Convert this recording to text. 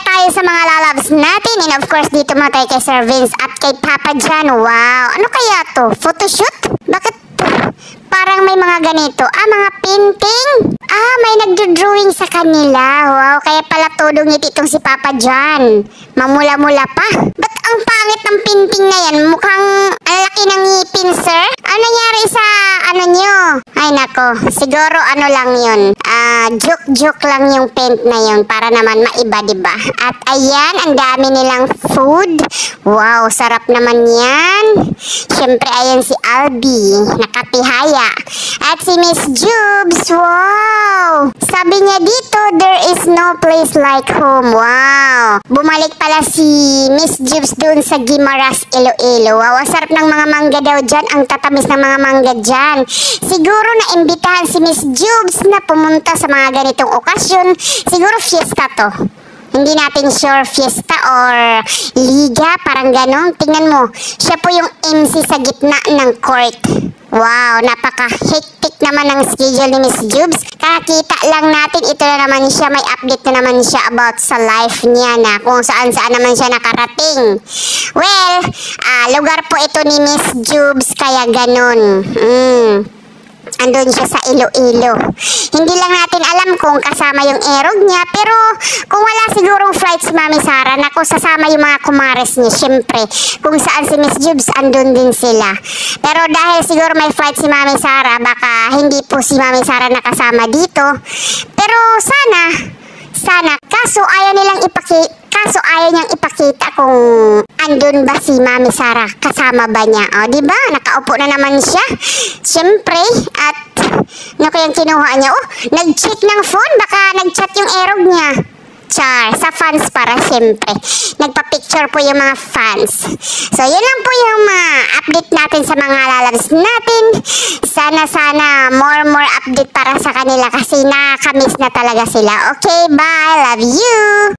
tayo sa mga lalabs natin. And of course, dito muna tayo kay Sir Vince at kay Papa John. Wow, ano kaya to? Photoshoot? Bakit parang may mga ganito? Mga painting? May nagdo-drawing sa kanila. Wow, kaya pala todo ngiti itong si Papa John. Mamula-mula pa. Ba't ang pangit ng painting na yan? Mukhang ang laki ng ngipin, sir. Ano nangyari sa ano nyo? Ay nako, siguro ano lang yun. Joke-joke lang yung paint na yun para naman maiba, diba? At ayan, ang dami nilang food. Wow, sarap naman yan. Siyempre, ayan si Albi, nakatihaya. At si Miss Jubes, wow! Sabi niya dito, there is no place like home. Wow! Bumalik pala si Miss Jubes doon sa Guimaras, Iloilo. Wow, ang sarap ng mga mangga daw dyan. Ang tatamis ng mga mangga dyan. Siguro na-imbitahan si Miss Jubes na pumunta sa mga ganitong okasyon. Siguro fiesta to. Hindi natin sure fiesta or liga, parang ganon. Tingnan mo, siya po yung MC sa gitna ng court. Wow, napaka-hectic naman ang schedule ni Miss Jubes. Kakita lang natin, ito na naman siya, may update na naman siya about sa life niya na kung saan-saan naman siya nakarating. Well, lugar po ito ni Miss Jubes, kaya ganon. Andun siya sa Iloilo. Hindi lang natin alam kung kasama yung erog niya, pero kung wala sigurong flight si Mami Sara, naku, sasama yung mga kumares niya. Siyempre, kung saan si Miss Jubes, andun din sila. Pero dahil siguro may flight si Mami Sara, baka hindi po si Mami Sara nakasama dito. Pero sana, kaso ayaw niyang ipakita kung andun ba si Mami Sara, kasama ba niya. O, diba? Nakaupo na naman siya. Siyempre, at ano kayang kinuha niya? Nag-check ng phone, baka nag-chat yung erog niya. Char, sa fans para siyempre. Nagpa-picture po yung mga fans. So, yun lang po yung mga update natin sa mga lalabs natin. Sana more update para sa kanila kasi nakakamiss na talaga sila. Okay, bye. Love you.